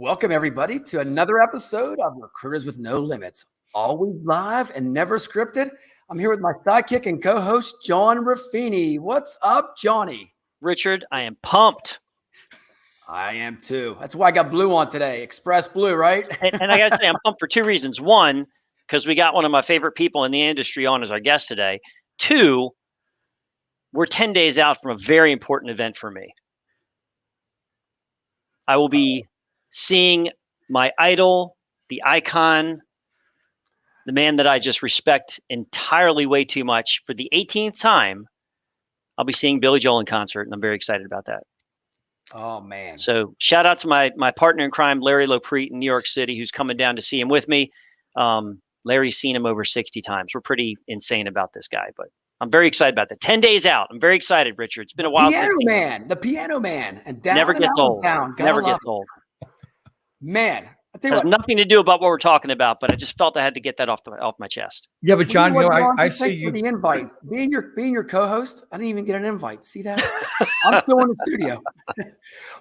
Welcome, everybody, to another episode of Recruiters with No Limits. Always live and never scripted. I'm here with my sidekick and co-host, John Ruffini. What's up, Johnny? Richard, I am pumped. I am too. That's why I got blue on today. Express blue, right? And I got to say, I'm pumped for two reasons. One, because we got one of my favorite people in the industry on as our guest today. Two, we're 10 days out from a very important event for me. I will be seeing my idol, the icon, the man that I just respect entirely way too much. For the 18th time, I'll be seeing Billy Joel in concert, and I'm very excited about that. Oh, man. So shout out to my partner in crime, Larry Lopreet in New York City, who's coming down to see him with me. Larry's seen him over 60 times. We're pretty insane about this guy, but I'm very excited about that. 10 days out. I'm very excited, Richard. It's been a while since the Piano Man. And down never gets old. Never gets old. Man, I tell you has what, nothing to do about what we're talking about, but I just felt I had to get that off my chest. Yeah, but John, I see you. The invite, being your co-host, I didn't even get an invite. See that? I'm still in the studio.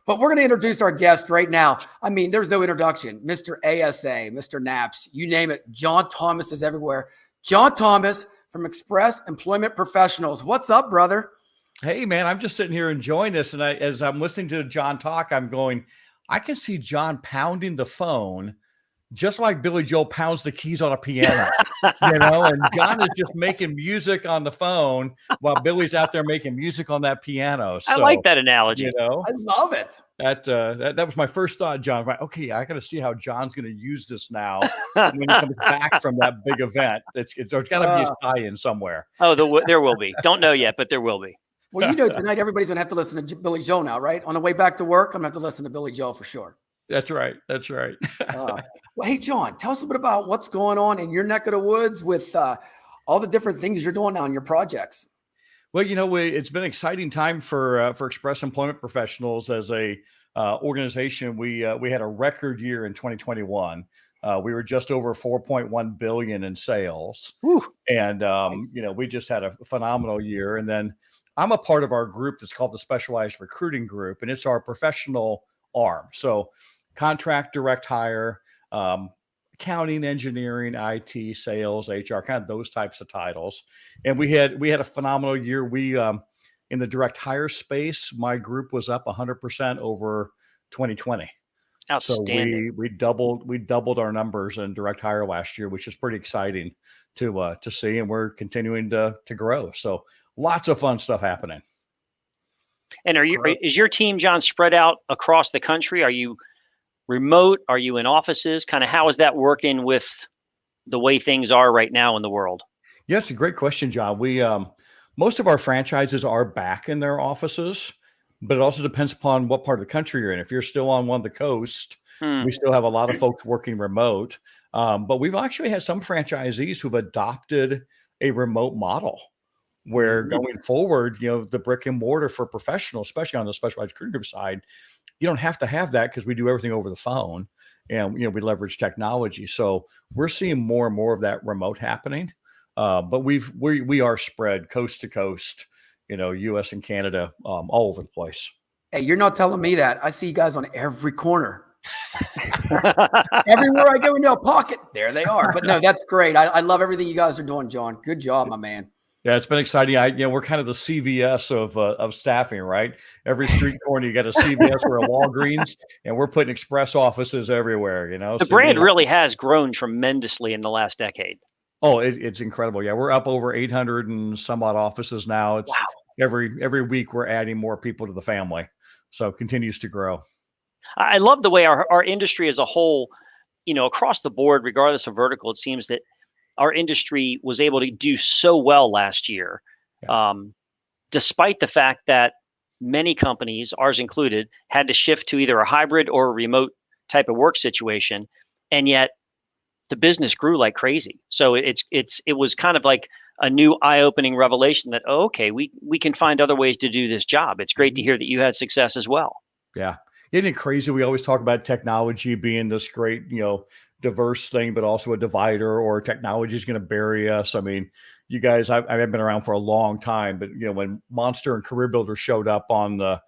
But we're going to introduce our guest right now. I mean, there's no introduction. Mr. ASA, Mr. Naps, you name it. John Thomas is everywhere. John Thomas from Express Employment Professionals. What's up, brother? Hey, man, I'm just sitting here enjoying this, and as I'm listening to John talk, I'm going, I can see John pounding the phone just like Billy Joel pounds the keys on a piano, and John is just making music on the phone while Billy's out there making music on that piano. So, I like that analogy. I love it. That was my first thought, John. Right, okay, I got to see how John's going to use this now when he comes back from that big event. There's got to be a tie-in somewhere. Oh, there will be. Don't know yet, but there will be. Well, tonight everybody's going to have to listen to Billy Joel now, right? On the way back to work, I'm going to have to listen to Billy Joel for sure. That's right. Well, hey, John, tell us a little bit about what's going on in your neck of the woods with all the different things you're doing now in your projects. Well, it's been an exciting time for Express Employment Professionals as a organization. We had a record year in 2021. We were just over 4.1 billion in sales. Whew. And Nice. we just had a phenomenal year. And then I'm a part of our group that's called the Specialized Recruiting Group, and it's our professional arm. So contract, direct hire, accounting, engineering, IT, sales, HR, kind of those types of titles. And we had a phenomenal year. We in the direct hire space, my group was up 100% over 2020. Outstanding. So we doubled our numbers in direct hire last year, which is pretty exciting to see, and we're continuing to grow. So lots of fun stuff happening. And is your team, John, spread out across the country? Are you remote? Are you in offices? Kind of how is that working with the way things are right now in the world? Yeah, it's a great question, John. We most of our franchises are back in their offices, but it also depends upon what part of the country you're in. If you're still on one of the coast, we still have a lot of folks working remote. But we've actually had some franchisees who've adopted a remote model where going forward, the brick and mortar for professionals, especially on the specialized recruiting group side, you don't have to have that because we do everything over the phone and, we leverage technology. So we're seeing more and more of that remote happening. But we are spread coast to coast, US and Canada, all over the place. Hey, you're not telling me that. I see you guys on every corner. Everywhere I go into a pocket, there they are. But no, that's great. I love everything you guys are doing, John. Good job, my man. Yeah, it's been exciting. We're kind of the CVS of staffing, right? Every street corner, you got a CVS or a Walgreens, and we're putting express offices everywhere, The brand really has grown tremendously in the last decade. Oh, it's incredible. Yeah, we're up over 800 and some odd offices now. It's every week we're adding more people to the family. So it continues to grow. I love the way our industry as a whole, across the board, regardless of vertical, it seems that our industry was able to do so well last year, despite the fact that many companies, ours included, had to shift to either a hybrid or a remote type of work situation. And yet the business grew like crazy. So it was kind of like a new eye-opening revelation that, okay, we can find other ways to do this job. It's great to hear that you had success as well. Yeah. Isn't it crazy? We always talk about technology being this great, diverse thing, but also a divider, or technology is going to bury us. I mean, you guys, I've been around for a long time, but when Monster and Career Builder showed up on the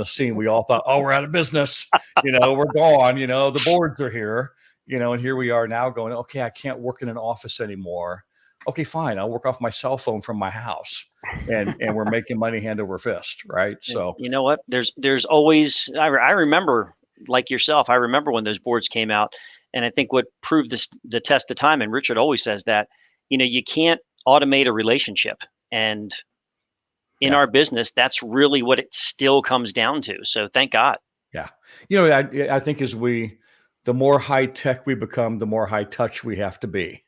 scene, we all thought, oh, we're out of business. We're gone. The boards are here. And here we are now going, okay, I can't work in an office anymore. Okay, fine. I'll work off my cell phone from my house, and we're making money hand over fist, right? So you know what? There's always. I remember, like yourself, I remember when those boards came out, and I think what proved the test of time. And Richard always says that, you can't automate a relationship, and in our business, that's really what it still comes down to. So thank God. Yeah, I think the more high tech we become, the more high touch we have to be.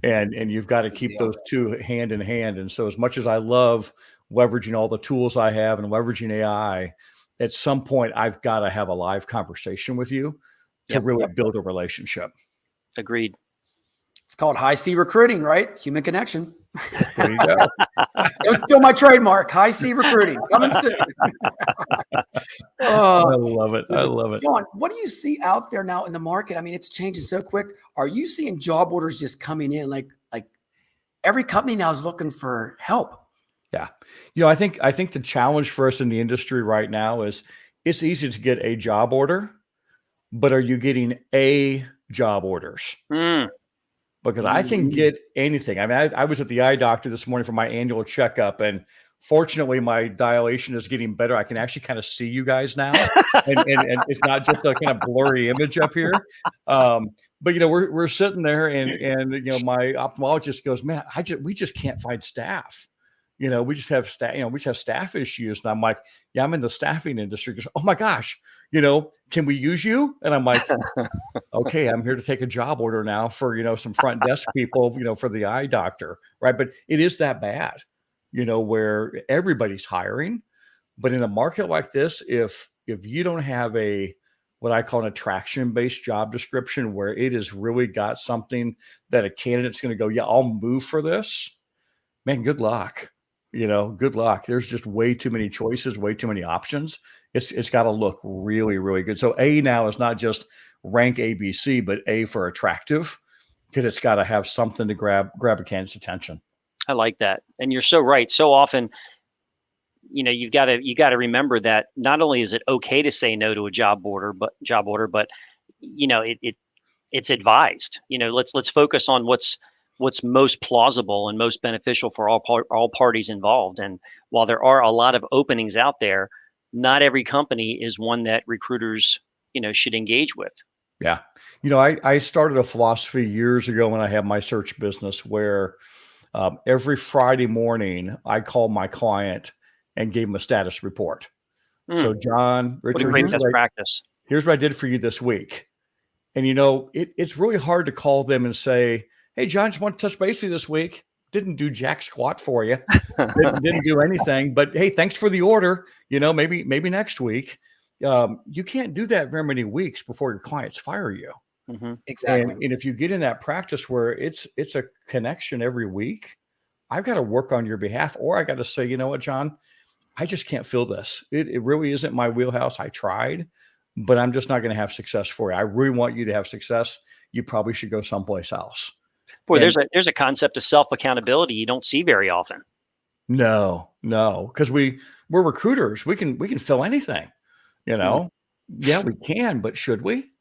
And you've got to keep those two hand in hand. And so as much as I love leveraging all the tools I have and leveraging AI, at some point I've got to have a live conversation with you to really build a relationship. Agreed. It's called high C recruiting, right? Human connection. There you go. Don't steal my trademark. High C recruiting coming soon. I love it. I love it. John, what do you see out there now in the market? I mean, it's changing so quick. Are you seeing job orders just coming in? Like every company now is looking for help. Yeah. I think the challenge for us in the industry right now is it's easy to get a job order, but are you getting a job orders? Because I can get anything. I mean, I was at the eye doctor this morning for my annual checkup, and fortunately, my dilation is getting better. I can actually kind of see you guys now, and it's not just a kind of blurry image up here. But we're sitting there, and my ophthalmologist goes, "Man, we just can't find staff. We just have staff. We just have staff issues." And I'm like, "Yeah, I'm in the staffing industry." He goes, "Oh my gosh, can we use you?" And I'm like, "Okay, I'm here to take a job order now for some front desk people, for the eye doctor, right?" But it is that bad, where everybody's hiring. But in a market like this, if you don't have what I call an attraction-based job description, where it has really got something that a candidate's going to go, "Yeah, I'll move for this," man, good luck. Good luck. There's just way too many choices, way too many options. It's got to look really, really good. So A now is not just rank ABC, but A for attractive, because it's got to have something to grab a candidate's attention. I like that. And you're so right. So often, you got to remember that not only is it okay to say no to a job order, but it's advised. Let's focus on what's most plausible and most beneficial for all parties involved. And while there are a lot of openings out there, not every company is one that recruiters, should engage with. Yeah. I started a philosophy years ago when I had my search business where every Friday morning I called my client and gave him a status report. So John, Richard, here's what I did for you this week. And, it's really hard to call them and say, "Hey, John, just want to touch base with you this week. Didn't do jack squat for you. Didn't do anything. But hey, thanks for the order. Maybe next week." You can't do that very many weeks before your clients fire you. Exactly. And if you get in that practice where it's a connection every week, I've got to work on your behalf, or I got to say, "You know what, John, I just can't fill this. It really isn't my wheelhouse. I tried, but I'm just not going to have success for you. I really want you to have success. You probably should go someplace else." Boy, there's a concept of self-accountability you don't see very often. No, because we're recruiters. We can fill anything, Yeah, we can, but should we?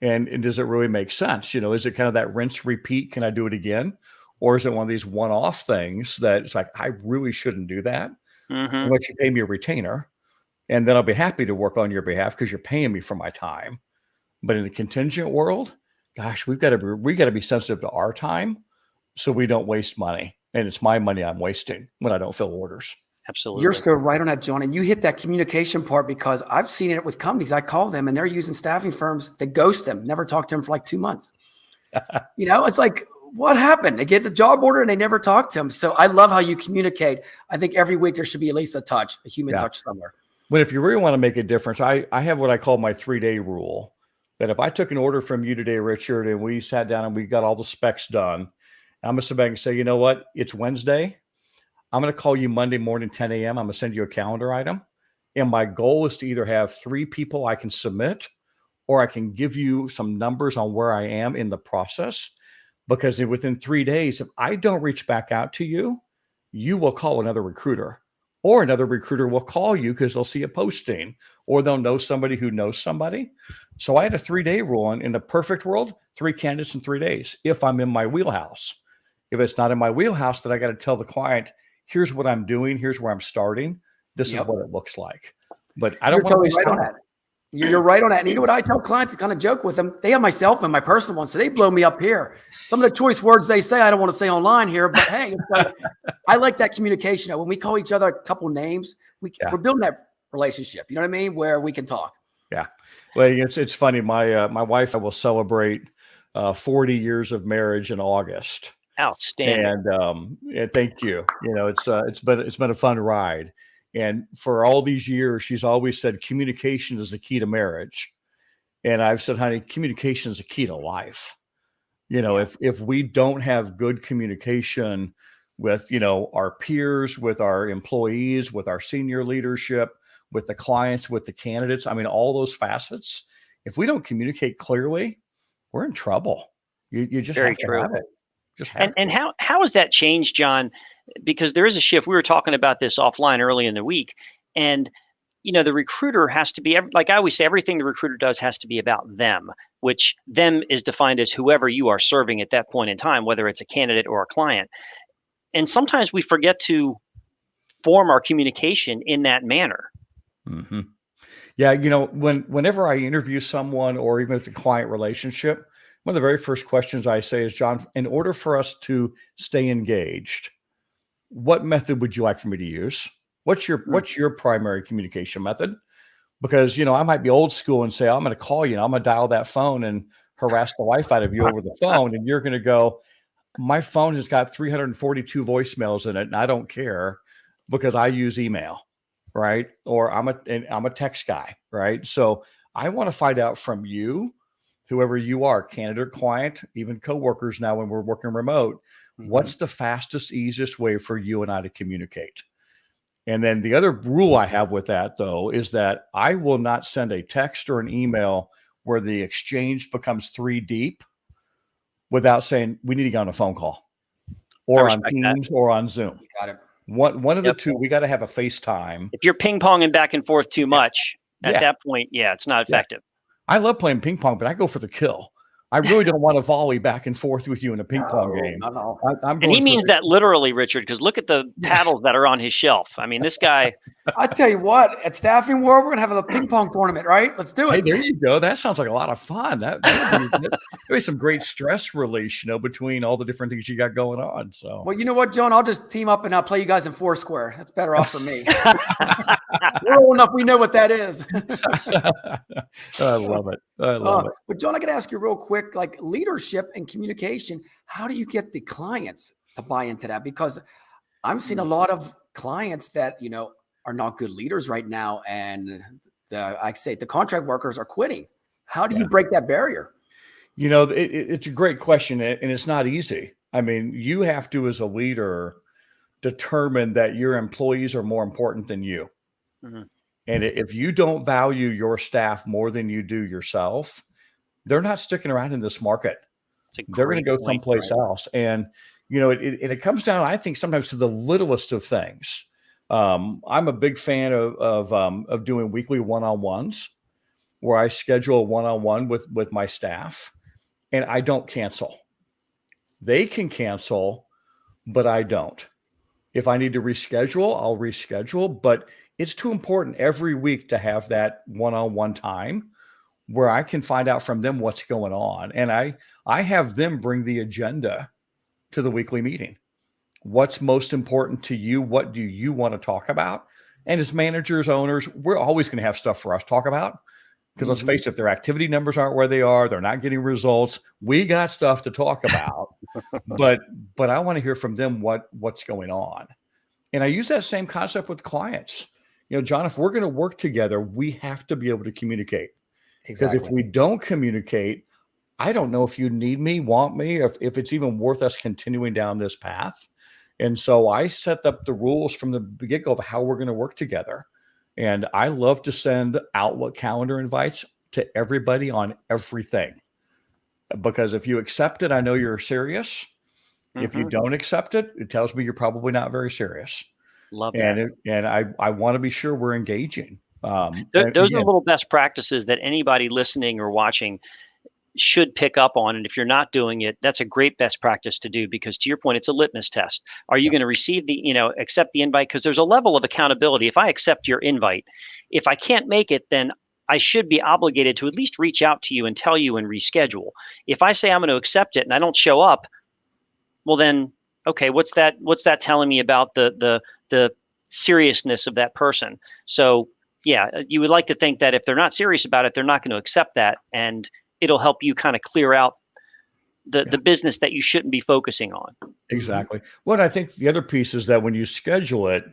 And does it really make sense? Is it kind of that rinse repeat? Can I do it again? Or is it one of these one-off things that it's like, I really shouldn't do that unless you pay me a retainer, and then I'll be happy to work on your behalf because you're paying me for my time. But in the contingent world, gosh, we got to be sensitive to our time so we don't waste money. And it's my money I'm wasting when I don't fill orders. Absolutely. You're so right on that, John. And you hit that communication part, because I've seen it with companies. I call them and they're using staffing firms that ghost them, never talk to them for like 2 months. It's like, what happened? They get the job order and they never talk to them. So I love how you communicate. I think every week there should be at least a human touch somewhere. But if you really want to make a difference, I have what I call my 3-day rule. That if I took an order from you today, Richard, and we sat down and we got all the specs done, I'm going to sit back and say, "You know what? It's Wednesday. I'm going to call you Monday morning, 10 a.m. I'm going to send you a calendar item. And my goal is to either have 3 people I can submit or I can give you some numbers on where I am in the process. Because within 3 days, if I don't reach back out to you, you will call another recruiter, or another recruiter will call you because they'll see a posting, or they'll know somebody who knows somebody. So I had a 3-day rule. And in the perfect world, 3 candidates in 3 days, if I'm in my wheelhouse. If it's not in my wheelhouse, then I got to tell the client, here's what I'm doing. Here's where I'm starting. This is what it looks like. But I don't want to waste time. You're right on that. And you know what I tell clients, to kind of joke with them, they have my cell phone, my personal one, so they blow me up here. Some of the choice words they say, I don't want to say online here, but hey, it's like, I like that communication. When we call each other a couple names, we're building that relationship. You know what I mean? Where we can talk. Yeah. Well, it's funny. My wife, I will celebrate 40 years of marriage in August. Outstanding. And thank you. You know, it's been a fun ride. And for all these years, she's always said communication is the key to marriage. And I've said, honey, communication is the key to life. You know, if we don't have good communication with, you know, our peers, with our employees, with our senior leadership, with the clients, with the candidates, I mean, all those facets, if we don't communicate clearly, we're in trouble. You just have to have it. And how has that changed, John? Because there is a shift. We were talking about this offline early in the week, and you know, the recruiter has to be, like I always say, everything the recruiter does has to be about them, which them is defined as whoever you are serving at that point in time, whether it's a candidate or a client. And sometimes we forget to form our communication in that manner. Mm-hmm. Yeah, you know, whenever I interview someone, or even with the client relationship, one of the very first questions I say is, John, in order for us to stay engaged, what method would you like for me to use? What's your primary communication method? Because, you know, I might be old school and say, I'm going to call you, and I'm going to dial that phone and harass the life out of you over the phone. And you're going to go, my phone has got 342 voicemails in it, and I don't care because I use email, right? Or I'm a text guy, right? So I want to find out from you, whoever you are, candidate, client, even coworkers now when we're working remote, what's the fastest, easiest way for you and I to communicate? And then the other rule I have with that, though, is that I will not send a text or an email where the exchange becomes 3 deep without saying, we need to get on a phone call, or on Teams, or on Zoom. Got it. One of the two, we got to have a FaceTime. If you're ping-ponging back and forth too much, at that point, it's not effective. I love playing ping pong, but I go for the kill. I really don't want to volley back and forth with you in a ping pong game. No. And he means that literally, Richard, because look at the paddles that are on his shelf. I mean, this guy. I tell you what, at Staffing World, we're going to have a ping pong tournament, right? Let's do it. Hey, there you go. That sounds like a lot of fun. That'd be some great stress release, you know, between all the different things you got going on. So, well, you know what, John? I'll just team up and I'll play you guys in Foursquare. That's better off for me. We're old enough. We know what that is. I love it. I love it. But John, I got to ask you real quick, like leadership and communication, how do you get the clients to buy into that? Because I'm seeing a lot of clients that, you know, are not good leaders right now. And the contract workers are quitting. How do you break that barrier? You know, it's a great question, and it's not easy. I mean, you have to, as a leader, determine that your employees are more important than you. Mm-hmm. And if you don't value your staff more than you do yourself, they're not sticking around in this market. They're going to go someplace else. And, you know, it comes down, I think, sometimes to the littlest of things. I'm a big fan of doing weekly one-on-ones where I schedule a one-on-one with my staff, and I don't cancel. They can cancel, but I don't. If I need to reschedule, I'll reschedule, but it's too important every week to have that one-on-one time where I can find out from them what's going on. And I have them bring the agenda to the weekly meeting. What's most important to you? What do you want to talk about? And as managers, owners, we're always going to have stuff for us to talk about. Because let's face it, if their activity numbers aren't where they are, they're not getting results, we got stuff to talk about. but I want to hear from them what's going on. And I use that same concept with clients. You know, John, if we're going to work together, we have to be able to communicate. Exactly. Because if we don't communicate, I don't know if you need me, want me, if it's even worth us continuing down this path. And so I set up the rules from the get-go of how we're going to work together. And I love to send Outlook calendar invites to everybody on everything. Because if you accept it, I know you're serious. If you don't accept it, it tells me you're probably not very serious. Love that. And I want to be sure we're engaging. Those and are again, little best practices that anybody listening or watching should pick up on. And if you're not doing it, that's a great best practice to do, because to your point, it's a litmus test. Are you going to receive accept the invite? Because there's a level of accountability. If I accept your invite, if I can't make it, then I should be obligated to at least reach out to you and tell you and reschedule. If I say I'm going to accept it and I don't show up, well then, okay, what's that telling me about the seriousness of that person? So yeah, you would like to think that if they're not serious about it, they're not going to accept that, and it'll help you kind of clear out the business that you shouldn't be focusing on. Exactly. What I think the other piece is that when you schedule it,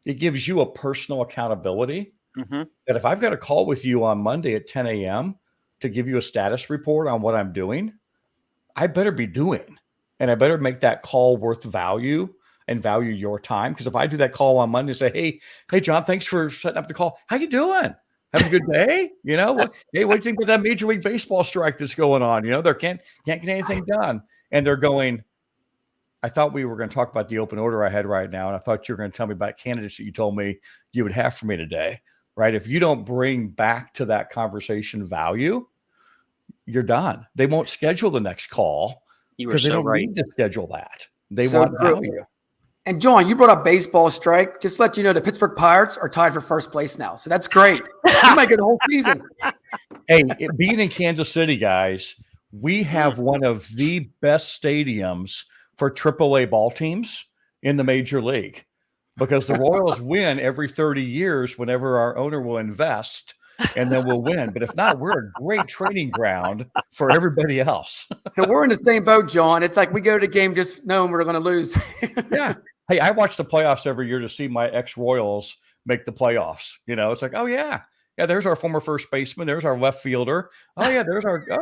it gives you a personal accountability. That if I've got a call with you on Monday at 10 a.m. to give you a status report on what I'm doing, I better be doing, and I better make that call worth value and value your time. Because if I do that call on Monday and say, hey, John, thanks for setting up the call. How you doing? Having a good day? Hey, what do you think about that Major League Baseball strike that's going on? They can't get anything done. And they're going, I thought we were going to talk about the open order I had right now. And I thought you were going to tell me about candidates that you told me you would have for me today. Right? If you don't bring back to that conversation value, you're done. They won't schedule the next call because they don't need to schedule that. They want value. And John, you brought up baseball strike. Just to let you know, the Pittsburgh Pirates are tied for first place now. So that's great. You might get the whole season. Hey, being in Kansas City, guys, we have one of the best stadiums for AAA ball teams in the major league, because the Royals win every 30 years whenever our owner will invest, and then we'll win. But if not, we're a great training ground for everybody else. So we're in the same boat, John. It's like we go to the game just knowing we're going to lose. Yeah. Hey, I watch the playoffs every year to see my ex-Royals make the playoffs. It's like, oh, yeah, there's our former first baseman. There's our left fielder. Oh, yeah,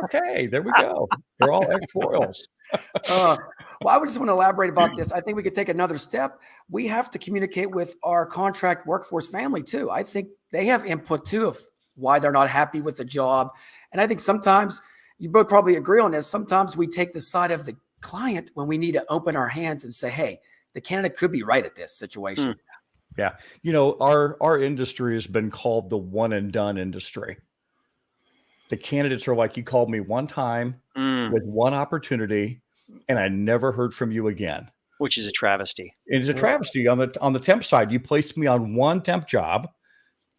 okay, there we go. They're all ex-Royals. Well, I would just want to elaborate about this. I think we could take another step. We have to communicate with our contract workforce family too. I think they have input too of why they're not happy with the job. And I think sometimes, you both probably agree on this, sometimes we take the side of the client when we need to open our hands and say, hey, the candidate could be right at this situation. Yeah. Our industry has been called the one and done industry. The candidates are like, you called me one time with one opportunity and I never heard from you again. Which is a travesty. It's a travesty. On the temp side, you placed me on one temp job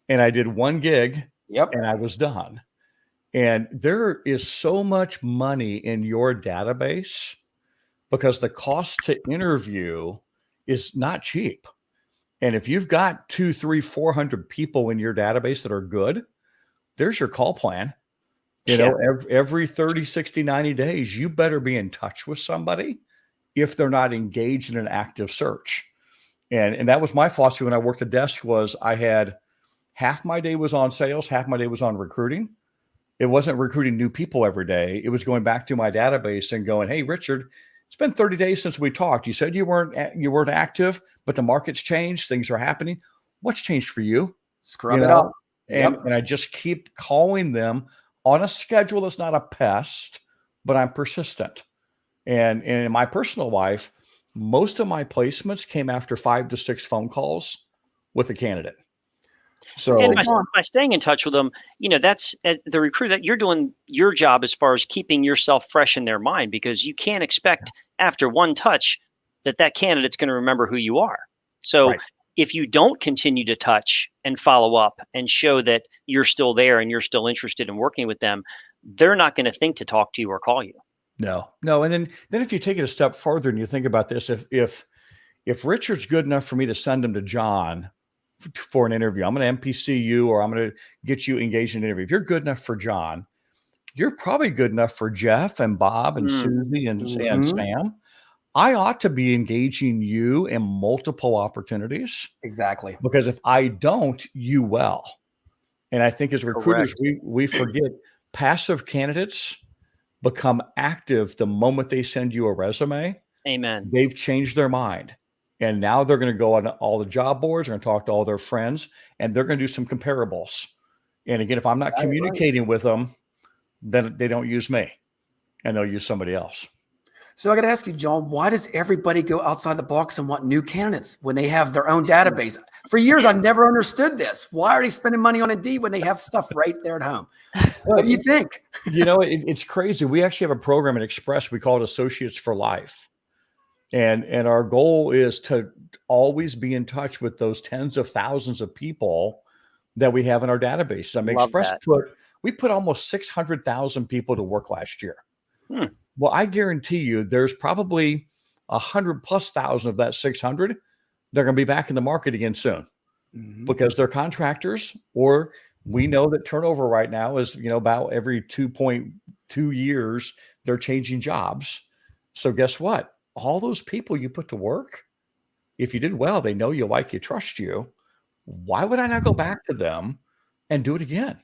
and I did one gig and I was done. And there is so much money in your database because the cost to interview is not cheap. And if you've got 200, 300, 400 people in your database that are good, there's your call plan. Every 30, 60, 90 days, you better be in touch with somebody if they're not engaged in an active search. And that was my philosophy when I worked the desk. Was I had half my day was on sales, half my day was on recruiting. It wasn't recruiting new people every day. It was going back to my database and going, hey, Richard, it's been 30 days since we talked. You said you weren't active, but the market's changed. Things are happening. What's changed for you? Scrub it up. And I just keep calling them on a schedule that's not a pest, but I'm persistent. And in my personal life, most of my placements came after 5 to 6 phone calls with a candidate. So and by staying in touch with them, that's the recruiter, that you're doing your job as far as keeping yourself fresh in their mind, because you can't expect after one touch that candidate's going to remember who you are. So if you don't continue to touch and follow up and show that you're still there and you're still interested in working with them, they're not going to think to talk to you or call you. No. And then if you take it a step further and you think about this, if Richard's good enough for me to send him to John for an interview, I'm going to MPC you, or I'm going to get you engaged in an interview. If you're good enough for John, you're probably good enough for Jeff and Bob and Susie and Sam. I ought to be engaging you in multiple opportunities. Exactly. Because if I don't, you will. And I think as recruiters, we forget passive candidates become active the moment they send you a resume. Amen. They've changed their mind. And now they're going to go on all the job boards, they're going to talk to all their friends, and they're going to do some comparables. And again, if I'm not communicating with them, then they don't use me and they'll use somebody else. So I got to ask you, John, why does everybody go outside the box and want new candidates when they have their own database? For years, I've never understood this. Why are they spending money on Indeed when they have stuff right there at home? What do you think? It's crazy. We actually have a program at Express. We call it Associates for Life. And our goal is to always be in touch with those tens of thousands of people that we have in our database. I mean, Express put almost 600,000 people to work last year. Well, I guarantee you there's probably 100,000+ of that 600. They're going to be back in the market again soon because they're contractors, or we know that turnover right now is, about every 2.2 years, they're changing jobs. So guess what? All those people you put to work, if you did well, they know you, like you, trust you. Why would I not go back to them and do it again?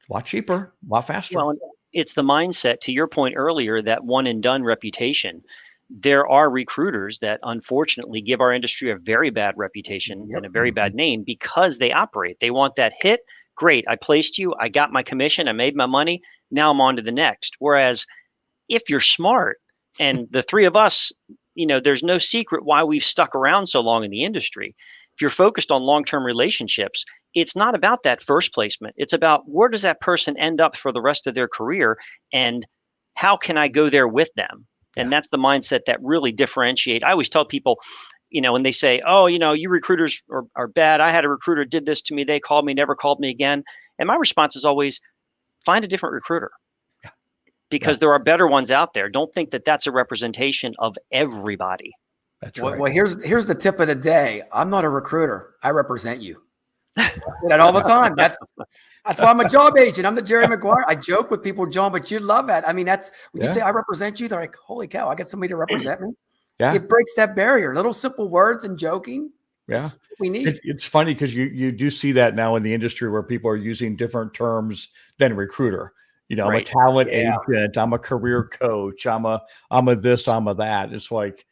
It's a lot cheaper, a lot faster. Well, it's the mindset, to your point earlier, that one and done reputation. There are recruiters that unfortunately give our industry a very bad reputation and a very bad name because they operate. They want that hit. Great. I placed you. I got my commission. I made my money. Now I'm on to the next. Whereas if you're smart, and the three of us, there's no secret why we've stuck around so long in the industry. If you're focused on long-term relationships, it's not about that first placement. It's about where does that person end up for the rest of their career and how can I go there with them? And that's the mindset that really differentiate. I always tell people, when they say, oh, you recruiters are bad. I had a recruiter did this to me. They called me, never called me again. And my response is always find a different recruiter because there are better ones out there. Don't think that that's a representation of everybody. That's right. Well, here's the tip of the day. I'm not a recruiter. I represent you. I do that all the time. That's why I'm a job agent. I'm the Jerry Maguire. I joke with people, John, but you love that. I mean, that's when you say I represent you, they're like, holy cow, I got somebody to represent me. Yeah. It breaks that barrier. Little simple words and joking. Yeah. That's what we need. It's funny because you do see that now in the industry where people are using different terms than recruiter. I'm a talent agent. I'm a career coach. I'm a this, I'm a that. It's like,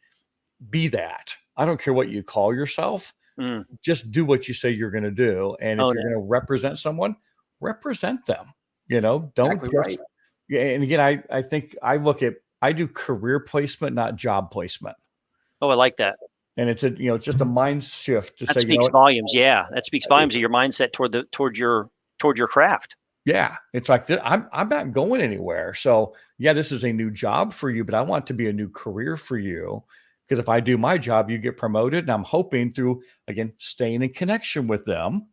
be that. I don't care what you call yourself. Just do what you say you're going to do. And if you're going to represent someone, represent them, don't exactly right. And again, I think I do career placement, not job placement. Oh, I like that. And it's just a mind shift to that say, speaks volumes. Yeah. That speaks volumes of your mindset toward your craft. Yeah. It's like, I'm not going anywhere. So this is a new job for you, but I want it to be a new career for you. Because if I do my job, you get promoted. And I'm hoping through, again, staying in connection with them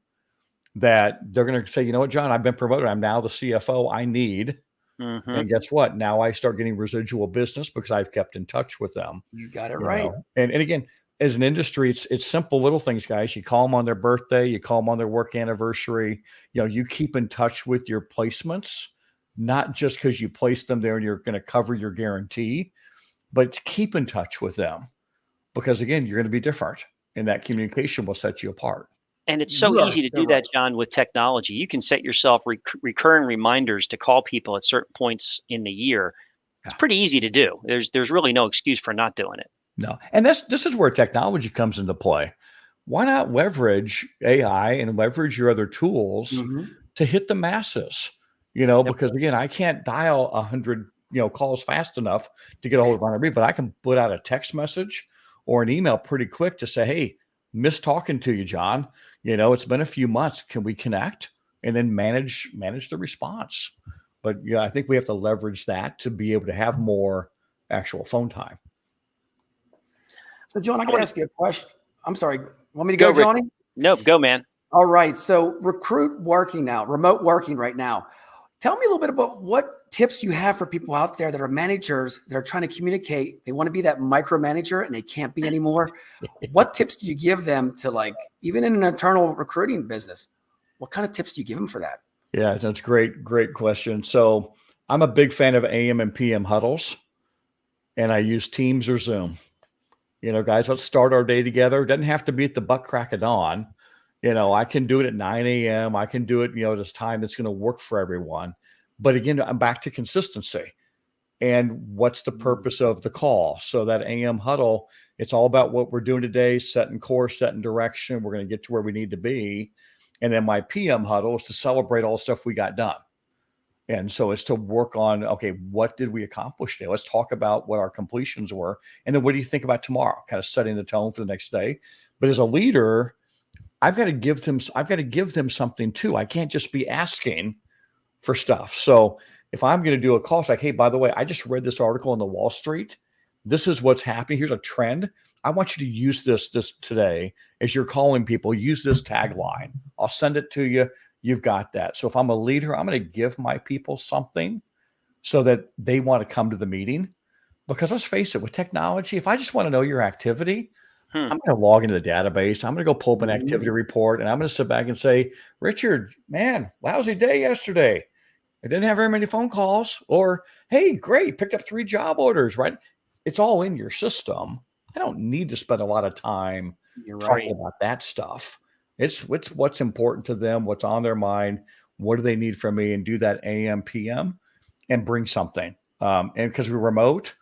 that they're going to say, you know what, John, I've been promoted. I'm now the CFO I need. And guess what? Now I start getting residual business because I've kept in touch with them. You got it right. And again, as an industry, it's simple little things, guys. You call them on their birthday. You call them on their work anniversary. You keep in touch with your placements, not just because you placed them there and you're going to cover your guarantee, but keep in touch with them because, again, you're going to be different and that communication will set you apart. And it's so easy to do that, John, with technology. You can set yourself recurring reminders to call people at certain points in the year. It's pretty easy to do. There's really no excuse for not doing it. No. And this is where technology comes into play. Why not leverage AI and leverage your other tools to hit the masses? Because, again, I can't dial 100 calls fast enough to get a hold of everybody, but I can put out a text message or an email pretty quick to say, hey, miss talking to you, John. It's been a few months. Can we connect? And then manage the response. But I think we have to leverage that to be able to have more actual phone time. So, John, I got to ask you a question. I'm sorry. Want me to go, Johnny? Nope, go, man. All right. So, remote working right now. Tell me a little bit about what tips you have for people out there that are managers that are trying to communicate. They want to be that micromanager and they can't be anymore. What tips do you give them to, even in an internal recruiting business? What kind of tips do you give them for that? Yeah, that's great question. So I'm a big fan of AM and PM huddles, and I use Teams or Zoom. Guys, let's start our day together. It doesn't have to be at the butt crack of dawn. I can do it at 9 a.m. I can do it, at this time that's going to work for everyone. But again, I'm back to consistency. And what's the purpose of the call? So that AM huddle, it's all about what we're doing today, setting course, setting direction. We're going to get to where we need to be. And then my PM huddle is to celebrate all the stuff we got done. And so it's to work on, okay, what did we accomplish today? Let's talk about what our completions were. And then what do you think about tomorrow? Kind of setting the tone for the next day. But as a leader, I've got to give them something too. I can't just be asking for stuff. So if I'm going to do a call, it's like, hey, by the way, I just read this article in the Wall Street. This is what's happening. Here's a trend. I want you to use this today as you're calling people. Use this tagline. I'll send it to you. You've got that. So if I'm a leader, I'm going to give my people something so that they want to come to the meeting. Because let's face it, with technology, if I just want to know your activity, I'm going to log into the database. I'm going to go pull up an activity report, and I'm going to sit back and say, Richard, man, lousy day yesterday. I didn't have very many phone calls. Or, hey, great, picked up 3 job orders, right? It's all in your system. I don't need to spend a lot of time talking about that stuff. It's what's important to them, what's on their mind, what do they need from me, and do that AM, PM, and bring something. And because we're remote,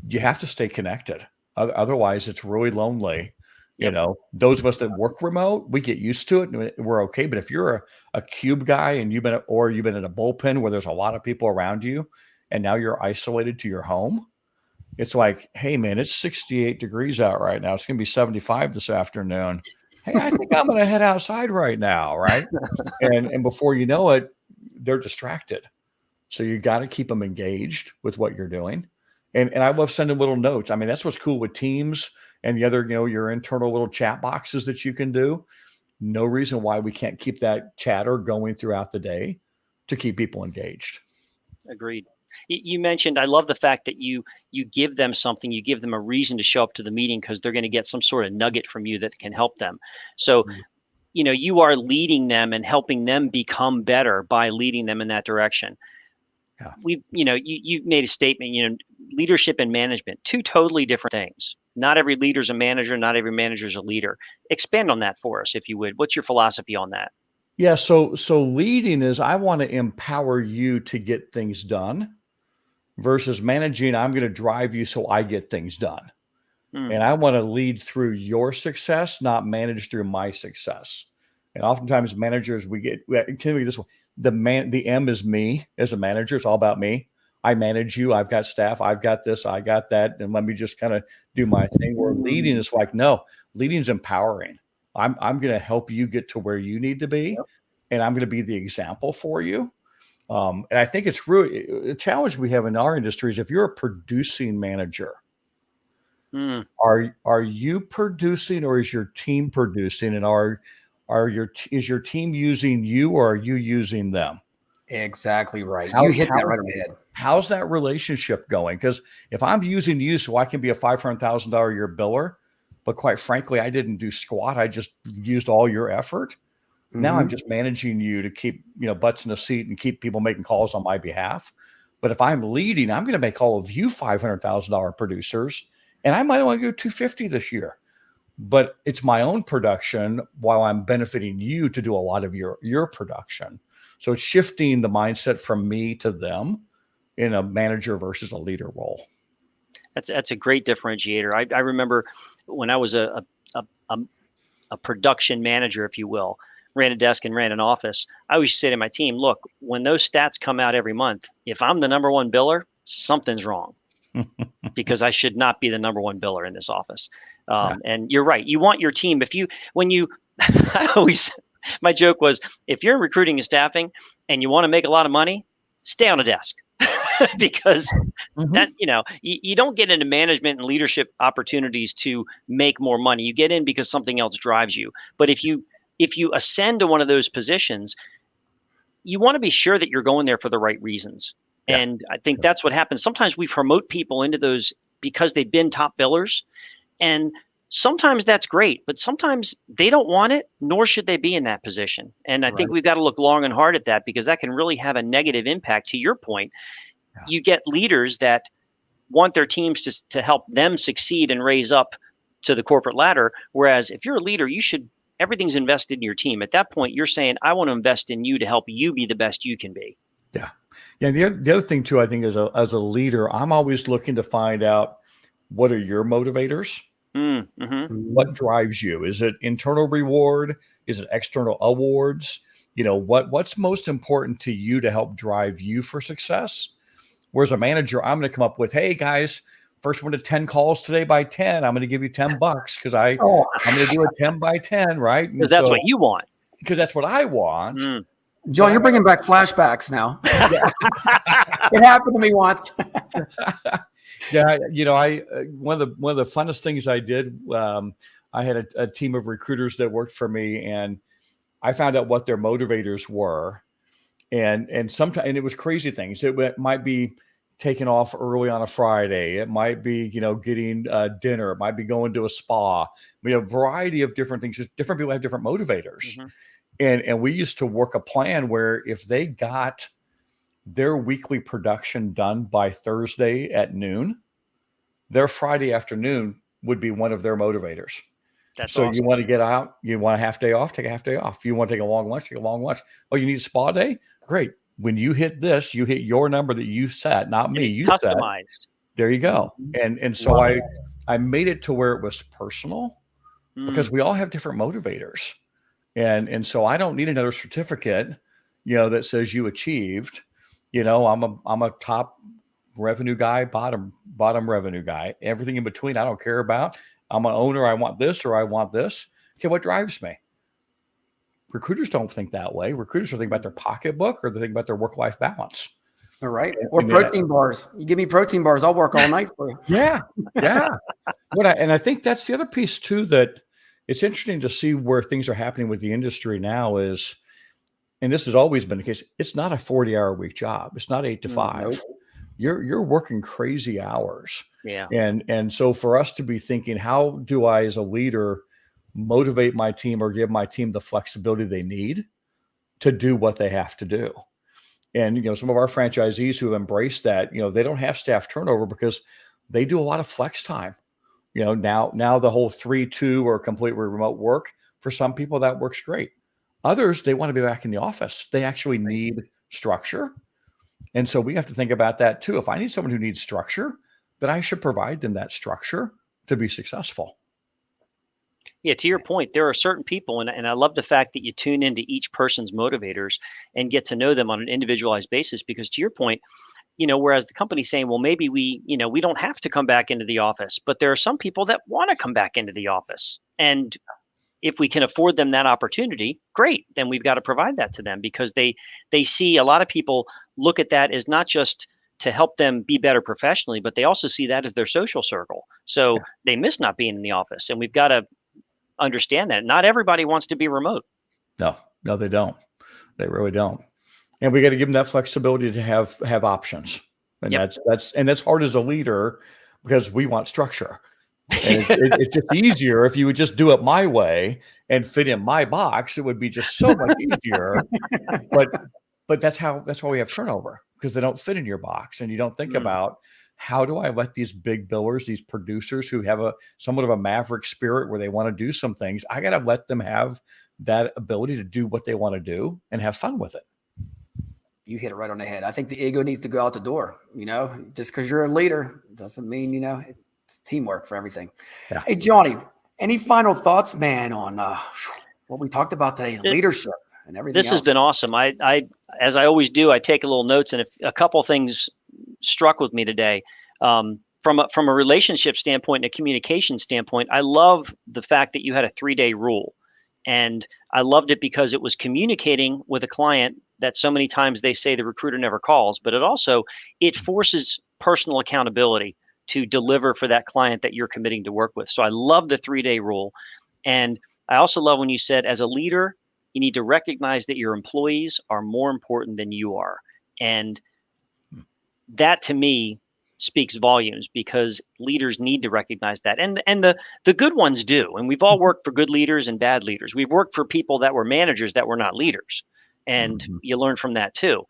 you have to stay connected. Otherwise, it's really lonely. You know, those of us that work remote, we get used to it and we're okay. But if you're a cube guy and you've been in a bullpen where there's a lot of people around you, and now you're isolated to your home, it's like, hey, man, it's 68 degrees out right now. It's going to be 75 this afternoon. Hey, I think I'm going to head outside right now, right? and before you know it, they're distracted. So you got to keep them engaged with what you're doing. And I love sending little notes. I mean, that's what's cool with Teams and the other, your internal little chat boxes that you can do. No reason why we can't keep that chatter going throughout the day to keep people engaged. Agreed. You mentioned, I love the fact that you give them something, you give them a reason to show up to the meeting because they're going to get some sort of nugget from you that can help them. So, you are leading them and helping them become better by leading them in that direction. Yeah. You made a statement, leadership and management, 2 totally different things. Not every leader's a manager, not every manager's a leader. Expand on that for us, if you would. What's your philosophy on that? Yeah. So leading is, I want to empower you to get things done, versus managing, I'm going to drive you so I get things done. And I want to lead through your success, not manage through my success. And oftentimes managers, this one, the M is me as a manager. It's all about me. I manage you. I've got staff. I've got this. I got that. And let me just kind of do my thing. Where leading is like, no, leading is empowering. I'm going to help you get to where you need to be. Yep. And I'm going to be the example for you. And I think it's really a challenge we have in our industry is, if you're a producing manager, are you producing, or is your team producing? And is your team using you, or are you using them? Exactly right. You hit that right on the head. How's that relationship going? Because if I'm using you so I can be a $500,000 a year biller, but quite frankly, I didn't do squat, I just used all your effort. Now I'm just managing you to keep, butts in the seat and keep people making calls on my behalf. But if I'm leading, I'm going to make all of you $500,000 producers, and I might only go 250 this year. But it's my own production while I'm benefiting you to do a lot of your production. So it's shifting the mindset from me to them in a manager versus a leader role. That's a great differentiator. I remember when I was a production manager, if you will, ran a desk and ran an office. I always say to my team, look, when those stats come out every month, if I'm the number 1 biller, something's wrong. Because I should not be the number 1 biller in this office. And you're right. You want your team. My joke was, if you're in recruiting and staffing and you want to make a lot of money, stay on a desk. Because that, you don't get into management and leadership opportunities to make more money. You get in because something else drives you. But if you ascend to one of those positions, you want to be sure that you're going there for the right reasons. Yeah. And I think that's what happens. Sometimes we promote people into those because they've been top billers, and sometimes that's great, but sometimes they don't want it, nor should they be in that position. And I think we've got to look long and hard at that, because that can really have a negative impact. To your point, you get leaders that want their teams to help them succeed and raise up to the corporate ladder. Whereas if you're a leader, everything's invested in your team. At that point, you're saying, I want to invest in you to help you be the best you can be. Yeah. Yeah. The other thing too, I think as a leader, I'm always looking to find out, what are your motivators? Mm-hmm. What drives you? Is it internal reward? Is it external awards? What's most important to you to help drive you for success? Whereas a manager, I'm going to come up with, hey guys, first one to 10 calls today by 10, I'm going to give you $10 because I'm going to do a 10 by 10, right? Because that's what you want. Because that's what I want. John, you're bringing back flashbacks now. It happened to me once. Yeah, one of the funnest things I did, I had a team of recruiters that worked for me, and I found out what their motivators were, and sometimes, and it was crazy things. It might be taking off early on a Friday. It might be getting dinner. It might be going to a spa. We have a variety of different things. Just different people have different motivators, and we used to work a plan where if they got their weekly production done by Thursday at noon, their Friday afternoon would be one of their motivators. That's so awesome. You want to get out, you want a half day off, take a half day off. You want to take a long lunch, take a long lunch. Oh, you need a spa day? Great. When you hit this, you hit your number that you set, not me. You customized. Set. There you go. And so I made it to where it was personal because we all have different motivators. And so I don't need another certificate, that says you achieved. I'm a top revenue guy, bottom revenue guy. Everything in between, I don't care about. I'm an owner. I want this or I want this. Okay, what drives me? Recruiters don't think that way. Recruiters are thinking about their pocketbook or they think about their work-life balance. All right. Or protein bars. You give me protein bars, I'll work all night for you. Yeah. And I think that's the other piece too, that it's interesting to see where things are happening with the industry now is, and this has always been the case, it's not a 40-hour week job. It's not 8 to 5. Nope. You're working crazy hours. Yeah. And so for us to be thinking, how do I as a leader motivate my team or give my team the flexibility they need to do what they have to do? And, some of our franchisees who have embraced that, they don't have staff turnover because they do a lot of flex time. Now the whole 3-2 or completely remote work, for some people that works great. Others, they want to be back in the office. They actually need structure. And so we have to think about that too. If I need someone who needs structure, then I should provide them that structure to be successful. Yeah, to your point, there are certain people, and I love the fact that you tune into each person's motivators and get to know them on an individualized basis, because to your point, whereas the company's saying, well, maybe we don't have to come back into the office, but there are some people that want to come back into the office. And if we can afford them that opportunity, great, then we've got to provide that to them, because they see, a lot of people look at that as not just to help them be better professionally, but they also see that as their social circle. So they miss not being in the office, and we've got to understand that not everybody wants to be remote. No, they don't. They really don't. And we got to give them that flexibility to have options. And that's hard as a leader because we want structure. And it's just easier if you would just do it my way and fit in my box. It would be just so much easier. But that's why we have turnover, because they don't fit in your box, and you don't think about, how do I let these big billers, these producers who have somewhat of a maverick spirit where they want to do some things, I got to let them have that ability to do what they want to do and have fun with it. You hit it right on the head. I think the ego needs to go out the door. Just because you're a leader doesn't mean, it's teamwork for everything. Yeah. Hey, Johnny, any final thoughts, man, on what we talked about today, leadership and everything This has been awesome. I as I always do, I take a little notes, and if a couple things struck with me today, from a relationship standpoint and a communication standpoint, I love the fact that you had a 3-day rule. And I loved it because it was communicating with a client that so many times they say the recruiter never calls, but it forces personal accountability to deliver for that client that you're committing to work with. So I love the 3-day rule. And I also love when you said, as a leader, you need to recognize that your employees are more important than you are. And that to me speaks volumes, because leaders need to recognize that. And the good ones do. And we've all worked for good leaders and bad leaders. We've worked for people that were managers that were not leaders. And you learn from that too.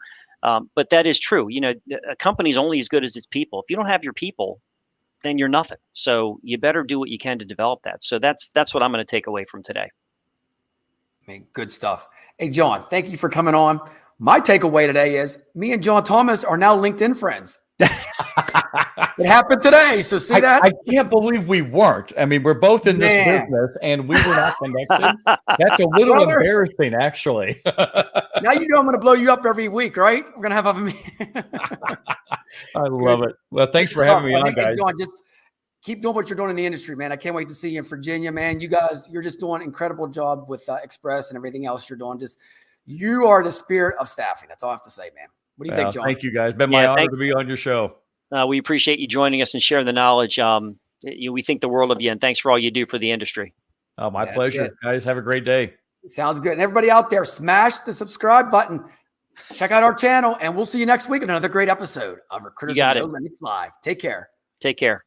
But that is true. A company's only as good as its people. If you don't have your people, then you're nothing. So you better do what you can to develop that. So that's what I'm going to take away from today. Man, good stuff. Hey, John, thank you for coming on. My takeaway today is me and John Thomas are now LinkedIn friends. It happened today. So see that? I can't believe we weren't. I mean, we're both in this Man. business and we were not connected. That's a little Brother. embarrassing, actually. Now you know I'm going to blow you up every week, right? We're going to have I love it. Well, thanks for having me on, guys. Just keep doing what you're doing in the industry, man. I can't wait to see you in Virginia, man. You guys, you're just doing an incredible job with Express and everything else you're doing. You are the spirit of staffing. That's all I have to say, man. What do you think, John? Thank you, guys. Been my honor to be on your show. We appreciate you joining us and sharing the knowledge. We think the world of you, and thanks for all you do for the industry. Oh, my pleasure. Guys, have a great day. Sounds good. And everybody out there, smash the subscribe button. Check out our channel, and we'll see you next week in another great episode of Recruiters with No Limits Live. Take care. Take care.